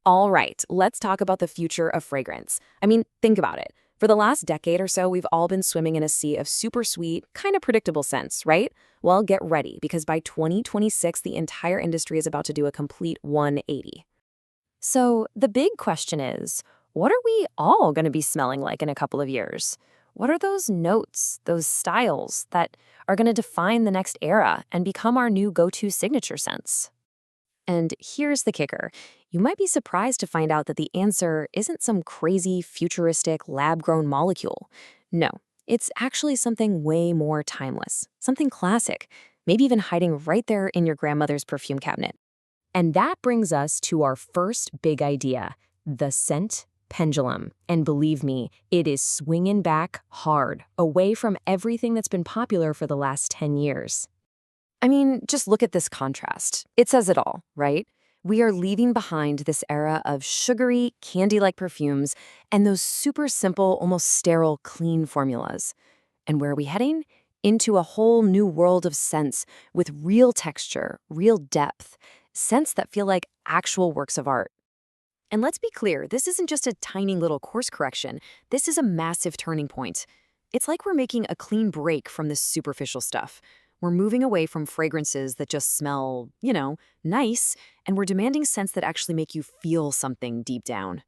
All right, let's talk about the future of fragrance. I mean, think about it. For the last decade or so, we've all been swimming in a sea of super sweet, kind of predictable scents, right? Well, get ready, because by 2026, the entire industry is about to do a complete 180. So, the big question is, what are we all going to be smelling like in a couple of years? What are those notes, those styles that are going to define the next era and become our new go-to signature scents? And here's the kicker. You might be surprised to find out that the answer isn't some crazy, futuristic, lab-grown molecule. No, it's actually something way more timeless, something classic, maybe even hiding right there in your grandmother's perfume cabinet. And that brings us to our first big idea, the scent pendulum. And believe me, it is swinging back hard, away from everything that's been popular for the last 10 years. I mean, just look at this contrast. It says it all, right? We are leaving behind this era of sugary, candy-like perfumes and those super simple, almost sterile, clean formulas. And where are we heading? Into a whole new world of scents with real texture, real depth, scents that feel like actual works of art. And let's be clear, this isn't just a tiny little course correction. This is a massive turning point. It's like we're making a clean break from this superficial stuff. We're moving away from fragrances that just smell, nice, and we're demanding scents that actually make you feel something deep down.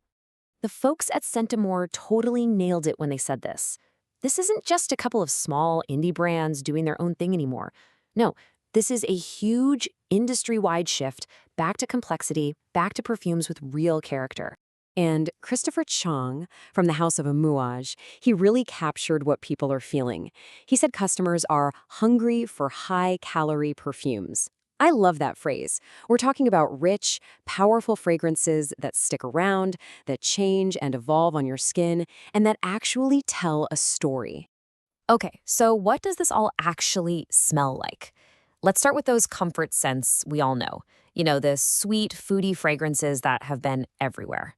The folks at Scent totally nailed it when they said this. This isn't just a couple of small indie brands doing their own thing anymore. No, this is a huge industry-wide shift back to complexity, back to perfumes with real character. And Christopher Chong from the House of Amouage, he really captured what people are feeling. He said customers are hungry for high-calorie perfumes. I love that phrase. We're talking about rich, powerful fragrances that stick around, that change and evolve on your skin, and that actually tell a story. Okay, so what does this all actually smell like? Let's start with those comfort scents we all know. The sweet, foodie fragrances that have been everywhere.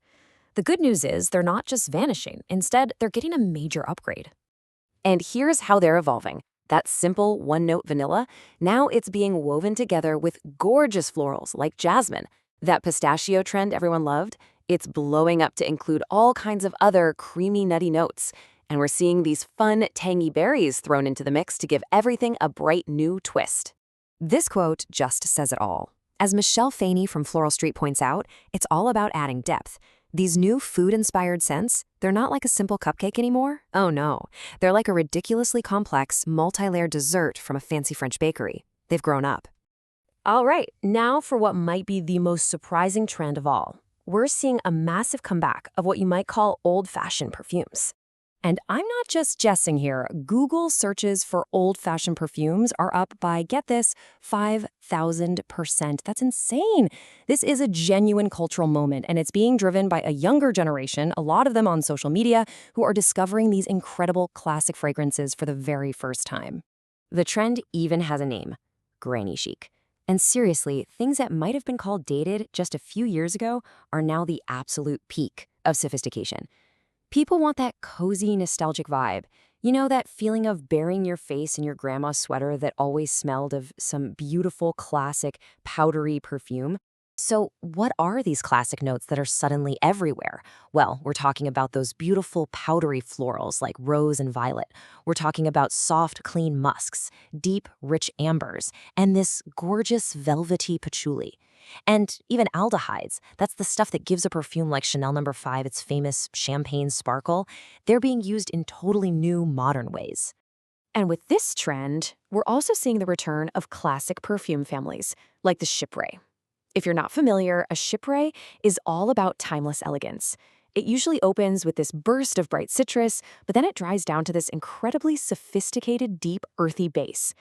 The good news is they're not just vanishing. Instead, they're getting a major upgrade. And here's how they're evolving. That simple one-note vanilla, now it's being woven together with gorgeous florals like jasmine. That pistachio trend everyone loved, it's blowing up to include all kinds of other creamy, nutty notes. And we're seeing these fun, tangy berries thrown into the mix to give everything a bright new twist. This quote just says it all. As Michelle Faney from Floral Street points out, it's all about adding depth. These new food-inspired scents, they're not like a simple cupcake anymore. Oh no, they're like a ridiculously complex, multi-layered dessert from a fancy French bakery. They've grown up. All right, now for what might be the most surprising trend of all. We're seeing a massive comeback of what you might call old-fashioned perfumes. And I'm not just guessing here. Google searches for old-fashioned perfumes are up by, get this, 5,000%. That's insane. This is a genuine cultural moment, and it's being driven by a younger generation, a lot of them on social media, who are discovering these incredible classic fragrances for the very first time. The trend even has a name, granny chic. And seriously, things that might have been called dated just a few years ago are now the absolute peak of sophistication. People want that cozy, nostalgic vibe. That feeling of burying your face in your grandma's sweater that always smelled of some beautiful, classic, powdery perfume. So what are these classic notes that are suddenly everywhere? Well, we're talking about those beautiful, powdery florals like rose and violet. We're talking about soft, clean musks, deep, rich ambers, and this gorgeous, velvety patchouli. And even aldehydes, that's the stuff that gives a perfume like Chanel No. 5 its famous champagne sparkle. They're being used in totally new, modern ways. And with this trend, we're also seeing the return of classic perfume families, like the Chypre. If you're not familiar, a Chypre is all about timeless elegance. It usually opens with this burst of bright citrus, but then it dries down to this incredibly sophisticated, deep, earthy base.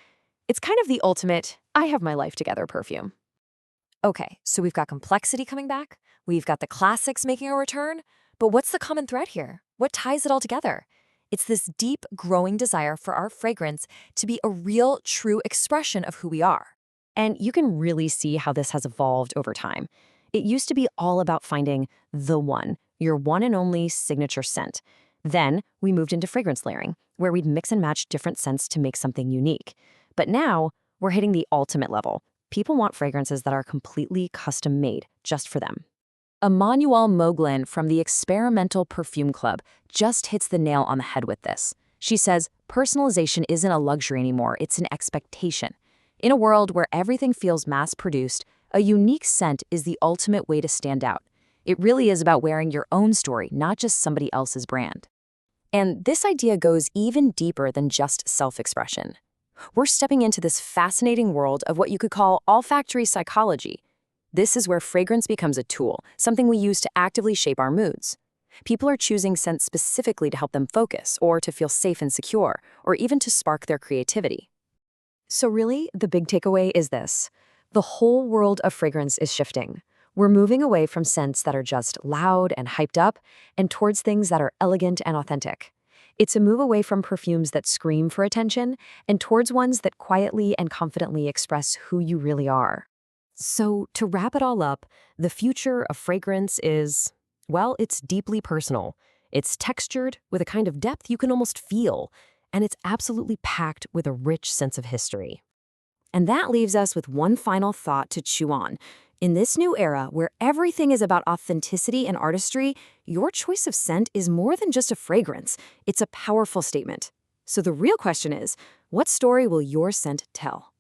It's kind of the ultimate, I have my life together perfume. Okay, so we've got complexity coming back, we've got the classics making a return, but what's the common thread here? What ties it all together? It's this deep, growing desire for our fragrance to be a real, true expression of who we are. And you can really see how this has evolved over time. It used to be all about finding the one, your one and only signature scent. Then we moved into fragrance layering, where we'd mix and match different scents to make something unique. But now we're hitting the ultimate level. People want fragrances that are completely custom-made just for them. Emmanuelle Moglin from the Experimental Perfume Club just hits the nail on the head with this. She says, personalization isn't a luxury anymore, it's an expectation. In a world where everything feels mass-produced, a unique scent is the ultimate way to stand out. It really is about wearing your own story, not just somebody else's brand. And this idea goes even deeper than just self-expression. We're stepping into this fascinating world of what you could call olfactory psychology. This is where fragrance becomes a tool, something we use to actively shape our moods. People are choosing scents specifically to help them focus, or to feel safe and secure, or even to spark their creativity. So really, the big takeaway is this. The whole world of fragrance is shifting. We're moving away from scents that are just loud and hyped up, and towards things that are elegant and authentic. It's a move away from perfumes that scream for attention, and towards ones that quietly and confidently express who you really are. So, to wrap it all up, the future of fragrance is, well, it's deeply personal. It's textured with a kind of depth you can almost feel, and it's absolutely packed with a rich sense of history. And that leaves us with one final thought to chew on. In this new era, where everything is about authenticity and artistry, your choice of scent is more than just a fragrance. It's a powerful statement. So the real question is, what story will your scent tell?